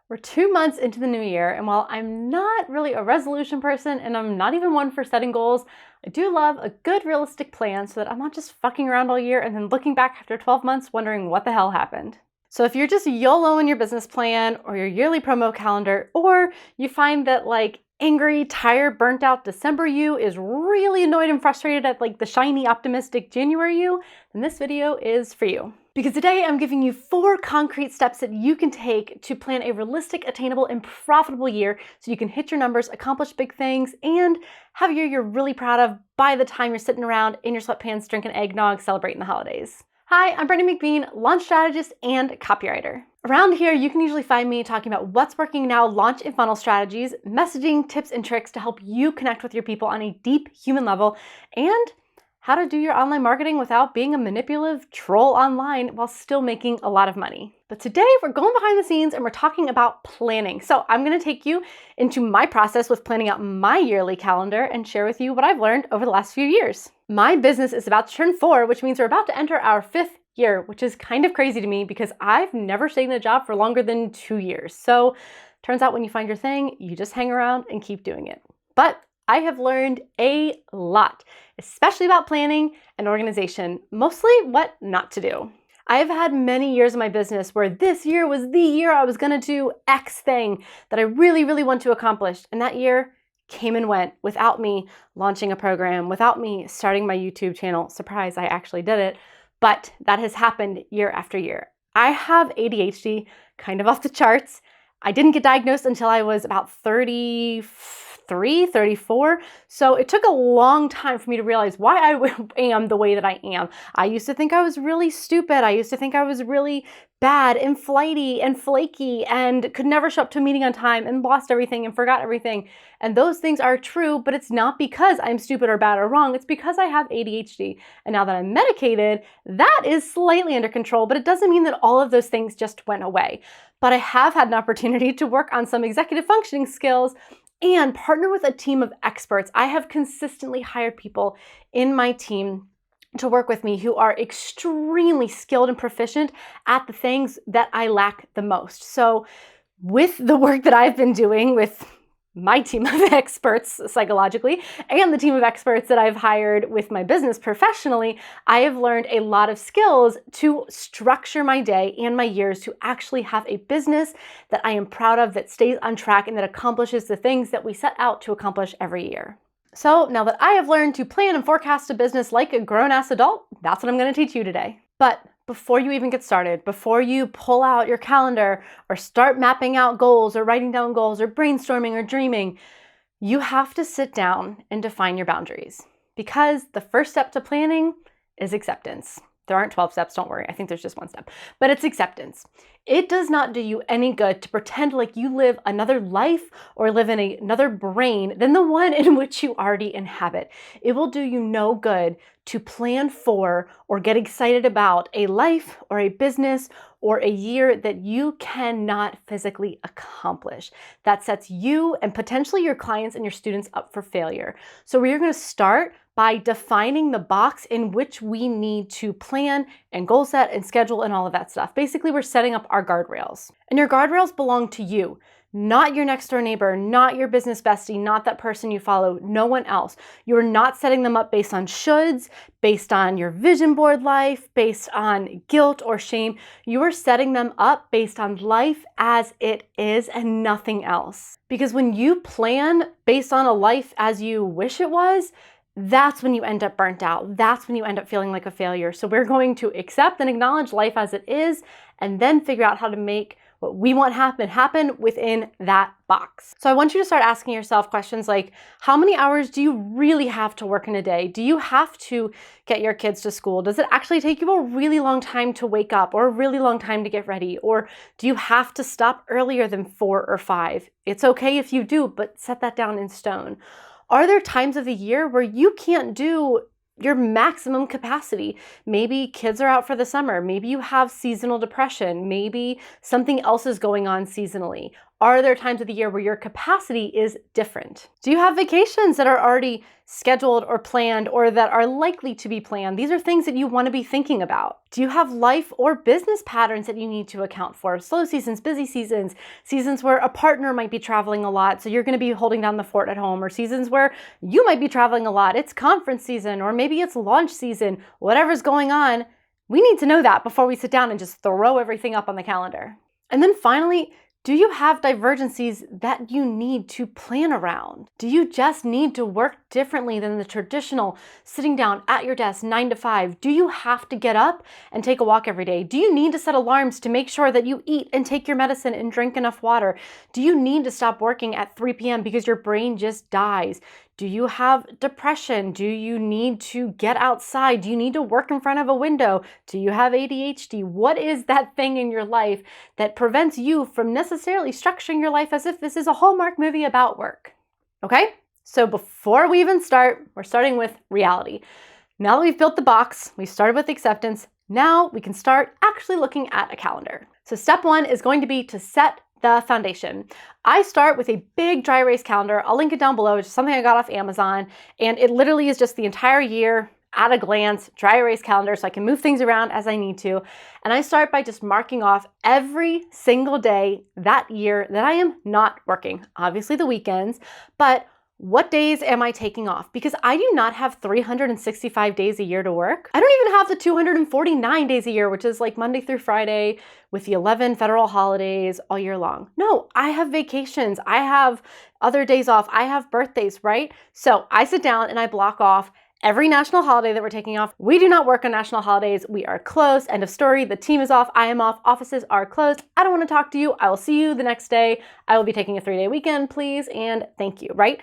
We're 2 months into the new year, and while I'm not really a resolution person and I'm not even one for setting goals, I do love a good realistic plan so that I'm not just fucking around all year and then looking back after 12 months wondering what the hell happened. So if you're just YOLO in your business plan or your yearly promo calendar, or you find that angry, tired, burnt out December you is really annoyed and frustrated at the shiny, optimistic January you, then this video is for you. Because today I'm giving you 4 concrete steps that you can take to plan a realistic, attainable, and profitable year so you can hit your numbers, accomplish big things, and have a year you're really proud of by the time you're sitting around in your sweatpants drinking eggnog celebrating the holidays. Hi, I'm Brittany McBean, launch strategist and copywriter. Around here, you can usually find me talking about what's working now, launch and funnel strategies, messaging, tips, and tricks to help you connect with your people on a deep human level, and how to do your online marketing without being a manipulative troll online while still making a lot of money. But today we're going behind the scenes and we're talking about planning. So I'm going to take you into my process with planning out my yearly calendar and share with you what I've learned over the last few years. My business is about to turn 4, which means we're about to enter our 5th year, which is kind of crazy to me because I've never stayed in a job for longer than 2 years. So turns out when you find your thing, you just hang around and keep doing it. But I have learned a lot, especially about planning and organization, mostly what not to do. I have had many years in my business where this year was the year I was gonna do X thing that I really, really want to accomplish. And that year came and went without me launching a program, without me starting my YouTube channel. Surprise, I actually did it. But that has happened year after year. I have ADHD, kind of off the charts. I didn't get diagnosed until I was about 33, 34. So it took a long time for me to realize why I am the way that I am. I used to think I was really stupid. I used to think I was really bad and flighty and flaky and could never show up to a meeting on time and lost everything and forgot everything. And those things are true, but it's not because I'm stupid or bad or wrong. It's because I have ADHD. And now that I'm medicated, that is slightly under control, but it doesn't mean that all of those things just went away. But I have had an opportunity to work on some executive functioning skills and partner with a team of experts. I have consistently hired people in my team to work with me who are extremely skilled and proficient at the things that I lack the most. So with the work that I've been doing with my team of experts psychologically and the team of experts that I've hired with my business professionally, I have learned a lot of skills to structure my day and my years to actually have a business that I am proud of, that stays on track, and that accomplishes the things that we set out to accomplish every year. So now that I have learned to plan and forecast a business like a grown-ass adult, that's what I'm going to teach you today. But before you even get started, before you pull out your calendar or start mapping out goals or writing down goals or brainstorming or dreaming, you have to sit down and define your boundaries. Because the first step to planning is acceptance. There aren't 12 steps, don't worry. I think there's just 1 step, but it's acceptance. It does not do you any good to pretend like you live another life or live in another brain than the one in which you already inhabit. It will do you no good to plan for or get excited about a life or a business or a year that you cannot physically accomplish. That sets you and potentially your clients and your students up for failure. So we're going to start by defining the box in which we need to plan and goal set and schedule and all of that stuff. Basically, we're setting up our guardrails. And your guardrails belong to you, not your next door neighbor, not your business bestie, not that person you follow, no one else. You're not setting them up based on shoulds, based on your vision board life, based on guilt or shame. You are setting them up based on life as it is and nothing else. Because when you plan based on a life as you wish it was, that's when you end up burnt out. That's when you end up feeling like a failure. So we're going to accept and acknowledge life as it is, and then figure out how to make what we want happen within that box. So I want you to start asking yourself questions like, how many hours do you really have to work in a day? Do you have to get your kids to school? Does it actually take you a really long time to wake up or a really long time to get ready? Or do you have to stop earlier than 4 or 5? It's okay if you do, but set that down in stone. Are there times of the year where you can't do your maximum capacity? Maybe kids are out for the summer. Maybe you have seasonal depression. Maybe something else is going on seasonally. Are there times of the year where your capacity is different? Do you have vacations that are already scheduled or planned or that are likely to be planned? These are things that you want to be thinking about. Do you have life or business patterns that you need to account for? Slow seasons, busy seasons, seasons where a partner might be traveling a lot, so you're going to be holding down the fort at home, or seasons where you might be traveling a lot. It's conference season, or maybe it's launch season, whatever's going on. We need to know that before we sit down and just throw everything up on the calendar. And then finally, do you have divergencies that you need to plan around? Do you just need to work differently than the traditional sitting down at your desk 9 to 5? Do you have to get up and take a walk every day? Do you need to set alarms to make sure that you eat and take your medicine and drink enough water? Do you need to stop working at 3 p.m. because your brain just dies? Do you have depression? Do you need to get outside? Do you need to work in front of a window? Do you have ADHD? What is that thing in your life that prevents you from necessarily structuring your life as if this is a Hallmark movie about work? Okay? So before we even start, we're starting with reality. Now that we've built the box, we started with acceptance, now we can start actually looking at a calendar. So step 1 is going to be to set the foundation. I start with a big dry erase calendar. I'll link it down below. It's something I got off Amazon, and it literally is just the entire year at a glance, dry erase calendar, so I can move things around as I need to. And I start by just marking off every single day that year that I am not working. Obviously the weekends, but what days am I taking off? Because I do not have 365 days a year to work. I don't even have the 249 days a year, which is like Monday through Friday with the 11 federal holidays all year long. No, I have vacations. I have other days off. I have birthdays, right? So I sit down and I block off every national holiday that we're taking off. We do not work on national holidays. We are closed. End of story. The team is off. I am off. Offices are closed. I don't want to talk to you. I will see you the next day. I will be taking a 3-day weekend, please, and thank you, right?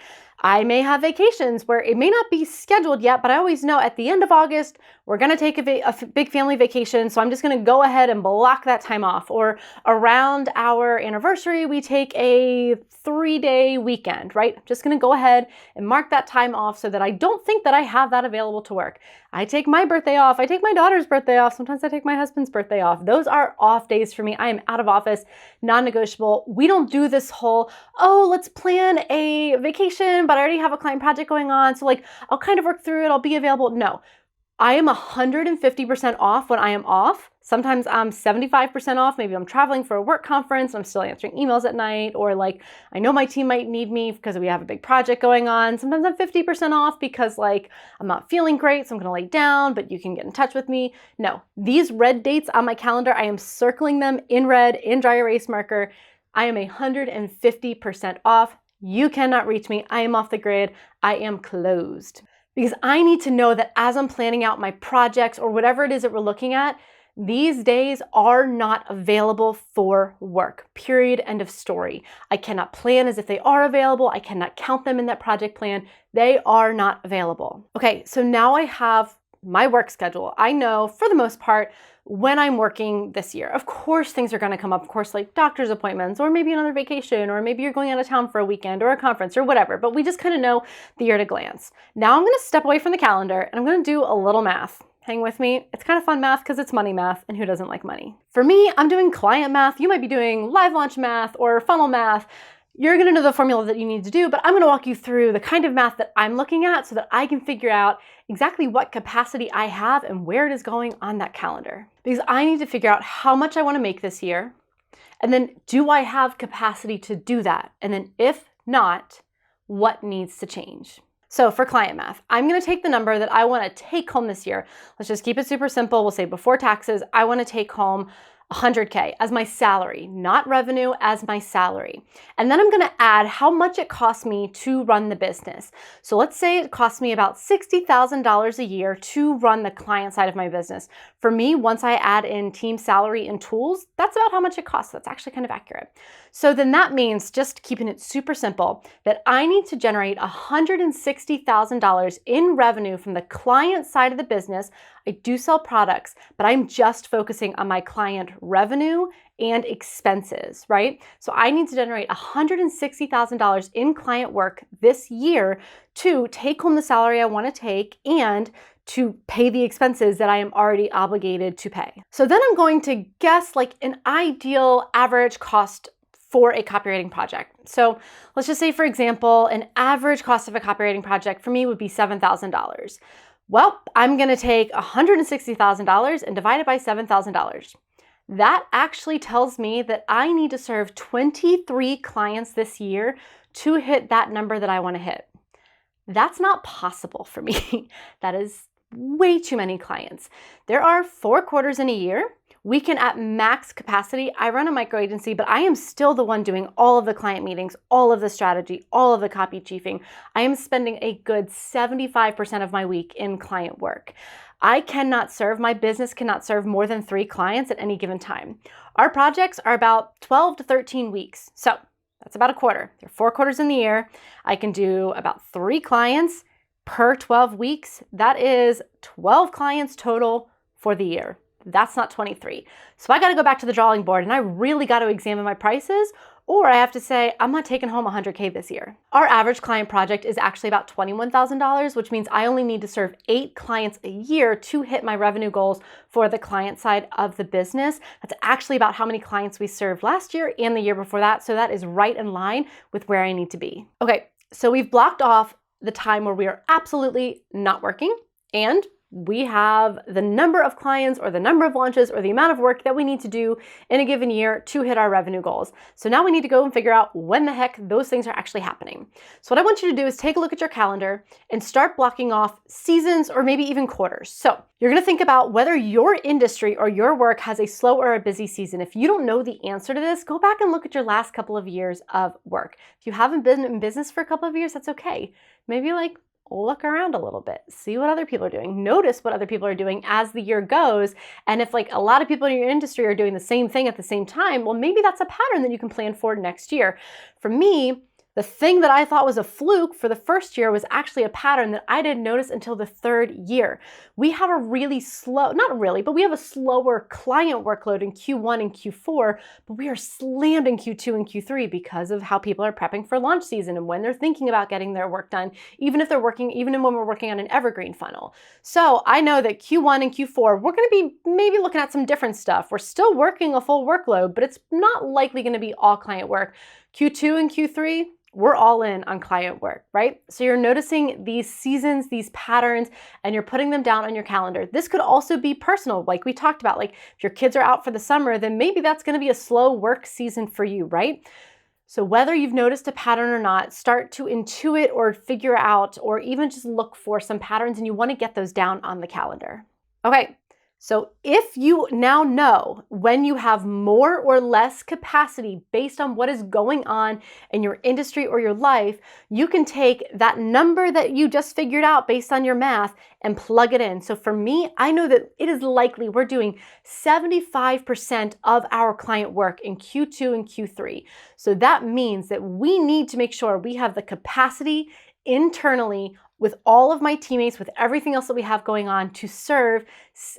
I may have vacations where it may not be scheduled yet, but I always know at the end of August, we're going to take a big family vacation. So I'm just going to go ahead and block that time off. Or around our anniversary, we take a 3-day weekend, right? I'm just going to go ahead and mark that time off so that I don't think that I have that available to work. I take my birthday off. I take my daughter's birthday off. Sometimes I take my husband's birthday off. Those are off days for me. I am out of office, non-negotiable. We don't do this whole, oh, let's plan a vacation, but I already have a client project going on. So like, I'll kind of work through it. I'll be available. No, I am 150% off when I am off. Sometimes I'm 75% off. Maybe I'm traveling for a work conference and I'm still answering emails at night, or like I know my team might need me because we have a big project going on. Sometimes I'm 50% off because like I'm not feeling great, so I'm gonna lay down, but you can get in touch with me. No, these red dates on my calendar, I am circling them in red in dry erase marker. I am 150% off. You cannot reach me. I am off the grid. I am closed. Because I need to know that as I'm planning out my projects or whatever it is that we're looking at, these days are not available for work, period, end of story. I cannot plan as if they are available. I cannot count them in that project plan. They are not available. Okay, so now I have my work schedule. I know for the most part when I'm working this year. Of course, things are going to come up, of course, like doctor's appointments, or maybe another vacation, or maybe you're going out of town for a weekend or a conference or whatever, but we just kind of know the year at a glance. Now I'm going to step away from the calendar and I'm going to do a little math. Hang with me. It's kind of fun math because it's money math, and who doesn't like money? For me, I'm doing client math. You might be doing live launch math or funnel math. You're going to know the formula that you need to do, but I'm going to walk you through the kind of math that I'm looking at so that I can figure out exactly what capacity I have and where it is going on that calendar. Because I need to figure out how much I want to make this year, and then do I have capacity to do that? And then if not, what needs to change? So for client math, I'm going to take the number that I want to take home this year. Let's just keep it super simple. We'll say before taxes, I want to take home 100K as my salary, not revenue, as my salary. And then I'm going to add how much it costs me to run the business. So let's say it costs me about $60,000 a year to run the client side of my business. For me, once I add in team salary and tools, that's about how much it costs. That's actually kind of accurate. So then that means, just keeping it super simple, that I need to generate $160,000 in revenue from the client side of the business. I do sell products, but I'm just focusing on my client revenue and expenses, right? So I need to generate $160,000 in client work this year to take home the salary I want to take and to pay the expenses that I am already obligated to pay. So then I'm going to guess like an ideal average cost for a copywriting project. So let's just say, for example, an average cost of a copywriting project for me would be $7,000. Well, I'm going to take $160,000 and divide it by $7,000. That actually tells me that I need to serve 23 clients this year to hit that number that I want to hit. That's not possible for me. That is way too many clients. There are 4 quarters in a year. We can at max capacity, I run a micro agency, but I am still the one doing all of the client meetings, all of the strategy, all of the copy chiefing. I am spending a good 75% of my week in client work. My business cannot serve more than 3 clients at any given time. Our projects are about 12 to 13 weeks. So that's about a quarter. There are 4 quarters in the year. I can do about 3 clients per 12 weeks. That is 12 clients total for the year. That's not 23. So I got to go back to the drawing board and I really got to examine my prices, or I have to say, I'm not taking home $100K this year. Our average client project is actually about $21,000, which means I only need to serve 8 clients a year to hit my revenue goals for the client side of the business. That's actually about how many clients we served last year and the year before that. So that is right in line with where I need to be. Okay, so we've blocked off the time where we are absolutely not working, and we have the number of clients or the number of launches or the amount of work that we need to do in a given year to hit our revenue goals. So now we need to go and figure out when the heck those things are actually happening. So what I want you to do is take a look at your calendar and start blocking off seasons or maybe even quarters. So you're going to think about whether your industry or your work has a slow or a busy season. If you don't know the answer to this, go back and look at your last couple of years of work. If you haven't been in business for a couple of years, that's okay. Maybe look around a little bit, see what other people are doing, notice what other people are doing as the year goes. And if a lot of people in your industry are doing the same thing at the same time, well, maybe that's a pattern that you can plan for next year. For me, the thing that I thought was a fluke for the first year was actually a pattern that I didn't notice until the 3rd year. We have a really slower client workload in Q1 and Q4, but we are slammed in Q2 and Q3 because of how people are prepping for launch season and when they're thinking about getting their work done, even when we're working on an evergreen funnel. So I know that Q1 and Q4, we're going to be maybe looking at some different stuff. We're still working a full workload, but it's not likely going to be all client work. Q2 and Q3, we're all in on client work, right? So you're noticing these seasons, these patterns, and you're putting them down on your calendar. This could also be personal, like we talked about. If your kids are out for the summer, then maybe that's going to be a slow work season for you, right? So whether you've noticed a pattern or not, start to intuit or figure out, or even just look for some patterns, and you want to get those down on the calendar. Okay. So if you now know when you have more or less capacity based on what is going on in your industry or your life, you can take that number that you just figured out based on your math and plug it in. So for me, I know that it is likely we're doing 75% of our client work in Q2 and Q3. So that means that we need to make sure we have the capacity internally with all of my teammates, with everything else that we have going on, to serve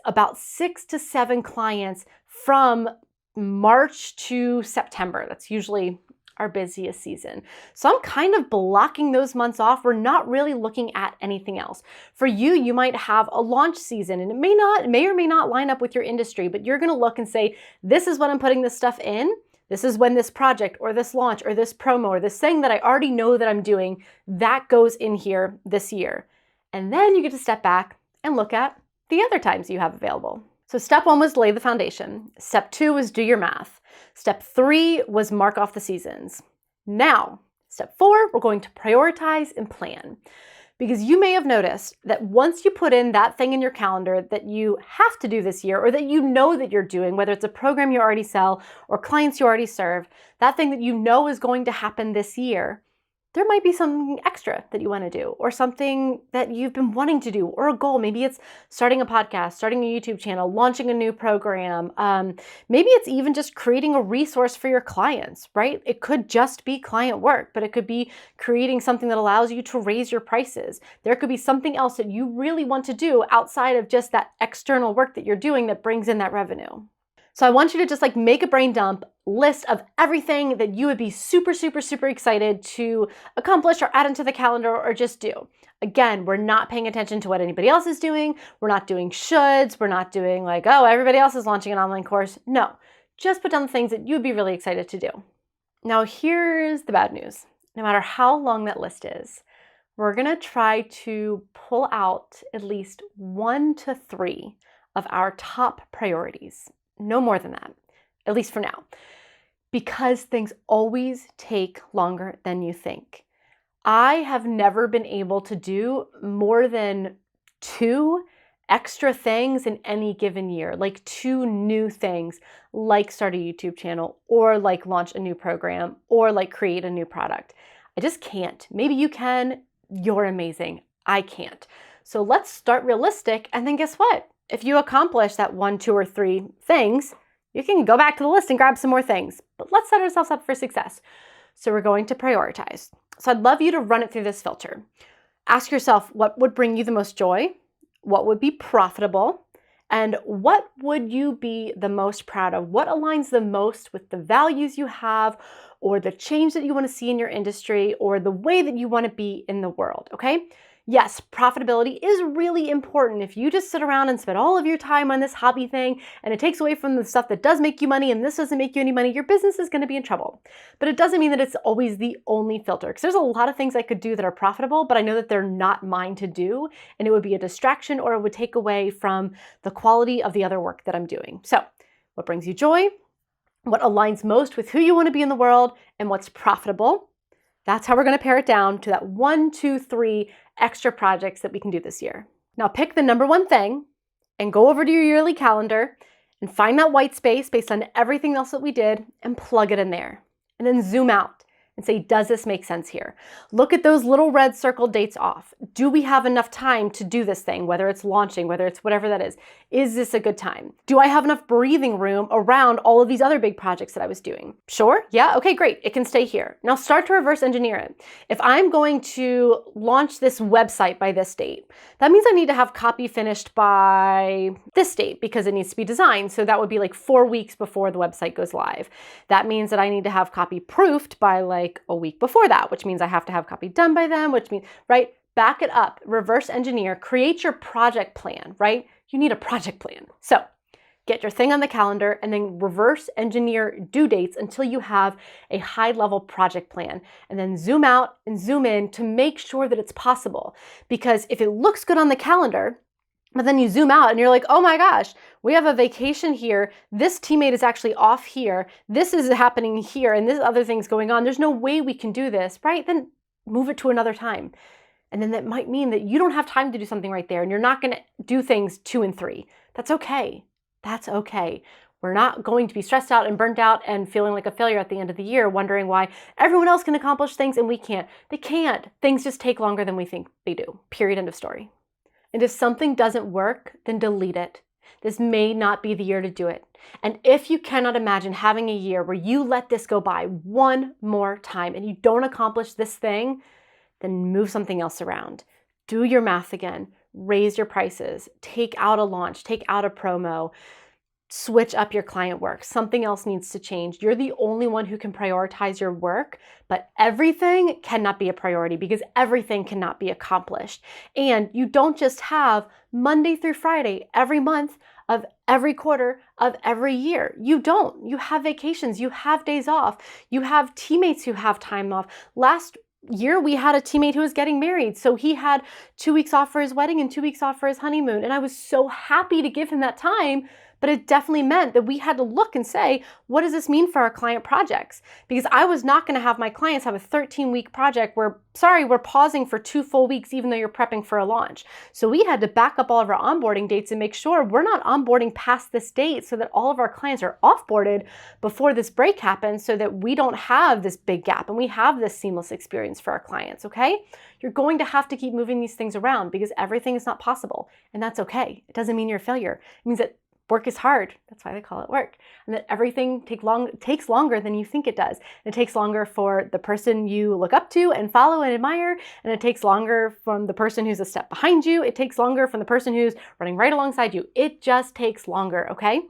about 6 to 7 clients from March to September. That's usually our busiest season. So I'm kind of blocking those months off. We're not really looking at anything else. For you, you might have a launch season, and it may or may not line up with your industry, but you're going to look and say, this is when I'm putting this stuff in. This is when this project or this launch or this promo or this thing that I already know that I'm doing, that goes in here this year. And then you get to step back and look at the other times you have available. So step 1 was lay the foundation. Step 2 was do your math. Step 3 was mark off the seasons. Now, step 4, we're going to prioritize and plan. Because you may have noticed that once you put in that thing in your calendar that you have to do this year, or that you know that you're doing, whether it's a program you already sell or clients you already serve, that thing that you know is going to happen this year, there might be something extra that you want to do, or something that you've been wanting to do, or a goal. Maybe it's starting a podcast, starting a YouTube channel, launching a new program. Maybe it's even just creating a resource for your clients, right? It could just be client work, but it could be creating something that allows you to raise your prices. There could be something else that you really want to do outside of just that external work that you're doing that brings in that revenue. So I want you to just make a brain dump list of everything that you would be super, super, super excited to accomplish or add into the calendar or just do. Again, we're not paying attention to what anybody else is doing. We're not doing shoulds. We're not doing oh, everybody else is launching an online course. No, just put down the things that you'd be really excited to do. Now, here's the bad news. No matter how long that list is, we're going to try to pull out at least 1 to 3 of our top priorities. No more than that, at least for now, because things always take longer than you think. I have never been able to do more than 2 extra things in any given year, like 2 new things, like start a YouTube channel or like launch a new program or like create a new product. I just can't. Maybe you can. You're amazing. I can't. So let's start realistic. And then guess what? If you accomplish that 1, 2, or 3 things, you can go back to the list and grab some more things. But let's set ourselves up for success. So we're going to prioritize. So I'd love you to run it through this filter. Ask yourself what would bring you the most joy, what would be profitable, and what would you be the most proud of? What aligns the most with the values you have or the change that you want to see in your industry or the way that you want to be in the world, okay? Yes, profitability is really important. If you just sit around and spend all of your time on this hobby thing and it takes away from the stuff that does make you money and this doesn't make you any money, your business is going to be in trouble. But it doesn't mean that it's always the only filter, because there's a lot of things I could do that are profitable, but I know that they're not mine to do, and it would be a distraction or it would take away from the quality of the other work that I'm doing. So what brings you joy? What aligns most with who you want to be in the world, and what's profitable? That's how we're going to pare it down to that 1, 2, 3 extra projects that we can do this year. Now pick the number one thing and go over to your yearly calendar and find that white space based on everything else that we did and plug it in there. And then zoom out and say, does this make sense here? Look at those little red circled dates off. Do we have enough time to do this thing, whether it's launching, whether it's whatever that is? Is this a good time? Do I have enough breathing room around all of these other big projects that I was doing? Sure, yeah, okay, great, it can stay here. Now start to reverse engineer it. If I'm going to launch this website by this date, that means I need to have copy finished by this date because it needs to be designed. So that would be like 4 weeks before the website goes live. That means that I need to have copy proofed by like a week before that, which means I have to have copy done by then, which means, right? Back it up, reverse engineer, create your project plan, right? You need a project plan. So get your thing on the calendar and then reverse engineer due dates until you have a high level project plan, and then zoom out and zoom in to make sure that it's possible. Because if it looks good on the calendar, but then you zoom out and you're like, oh my gosh, we have a vacation here. This teammate is actually off here. This is happening here and this other thing's going on. There's no way we can do this, right? Then move it to another time. And then that might mean that you don't have time to do something right there and you're not going to do things 2 and 3. That's okay. That's okay. We're not going to be stressed out and burnt out and feeling like a failure at the end of the year, wondering why everyone else can accomplish things and we can't. They can't. Things just take longer than we think they do. Period. End of story. And if something doesn't work, then delete it. This may not be the year to do it. And if you cannot imagine having a year where you let this go by one more time and you don't accomplish this thing, then move something else around. Do your math again. Raise your prices. Take out a launch. Take out a promo. Switch up your client work. Something else needs to change. You're the only one who can prioritize your work, but everything cannot be a priority because everything cannot be accomplished. And you don't just have Monday through Friday every month of every quarter of every year. You don't. You have vacations. You have days off. You have teammates who have time off. Last year, we had a teammate who was getting married. So he had 2 weeks off for his wedding and 2 weeks off for his honeymoon. And I was so happy to give him that time. But it definitely meant that we had to look and say, what does this mean for our client projects? Because I was not going to have my clients have a 13-week project where, sorry, we're pausing for 2 full weeks even though you're prepping for a launch. So we had to back up all of our onboarding dates and make sure we're not onboarding past this date so that all of our clients are offboarded before this break happens so that we don't have this big gap and we have this seamless experience for our clients, okay? You're going to have to keep moving these things around because everything is not possible, and that's okay. It doesn't mean you're a failure. It means that work is hard. That's why they call it work. And that everything takes longer than you think it does. And it takes longer for the person you look up to and follow and admire. And it takes longer from the person who's a step behind you. It takes longer from the person who's running right alongside you. It just takes longer, okay?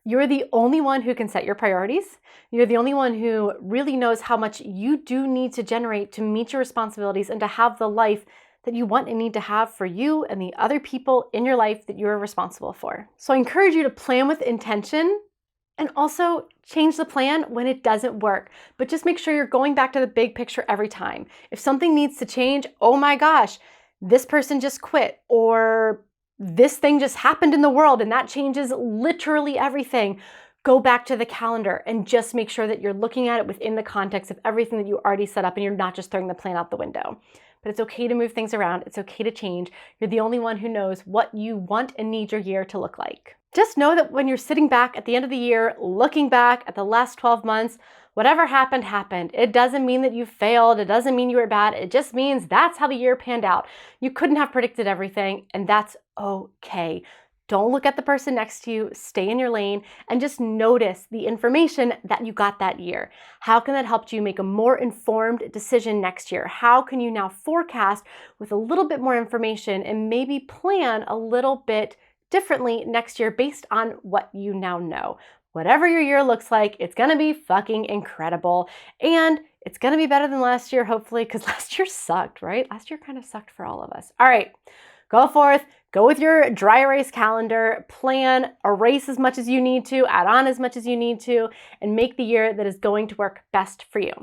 You're the only one who can set your priorities. You're the only one who really knows how much you do need to generate to meet your responsibilities and to have the life that you want and need to have for you and the other people in your life that you're responsible for. So I encourage you to plan with intention And also change the plan when it doesn't work, but just make sure you're going back to the big picture every time. If something needs to change, oh my gosh, this person just quit, or this thing just happened in the world and that changes literally everything. Go back to the calendar and just make sure that you're looking at it within the context of everything that you already set up and you're not just throwing the plan out the window. But it's okay to move things around. It's okay to change. You're the only one who knows what you want and need your year to look like. Just know that when you're sitting back at the end of the year, looking back at the last 12 months, whatever happened, happened. It doesn't mean that you failed. It doesn't mean you were bad. It just means that's how the year panned out. You couldn't have predicted everything, and that's okay. Don't look at the person next to you, stay in your lane, and just notice the information that you got that year. How can that help you make a more informed decision next year? How can you now forecast with a little bit more information and maybe plan a little bit differently next year based on what you now know? Whatever your year looks like, it's gonna be fucking incredible. And it's gonna be better than last year, hopefully, because last year sucked, right? Last year kind of sucked for all of us. All right, go forth, go with your dry erase calendar, plan, erase as much as you need to, add on as much as you need to, and make the year that is going to work best for you.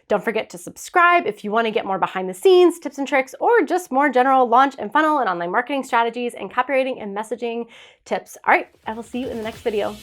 Don't forget to subscribe if you want to get more behind the scenes tips and tricks, or just more general launch and funnel and online marketing strategies and copywriting and messaging tips. All right, I will see you in the next video.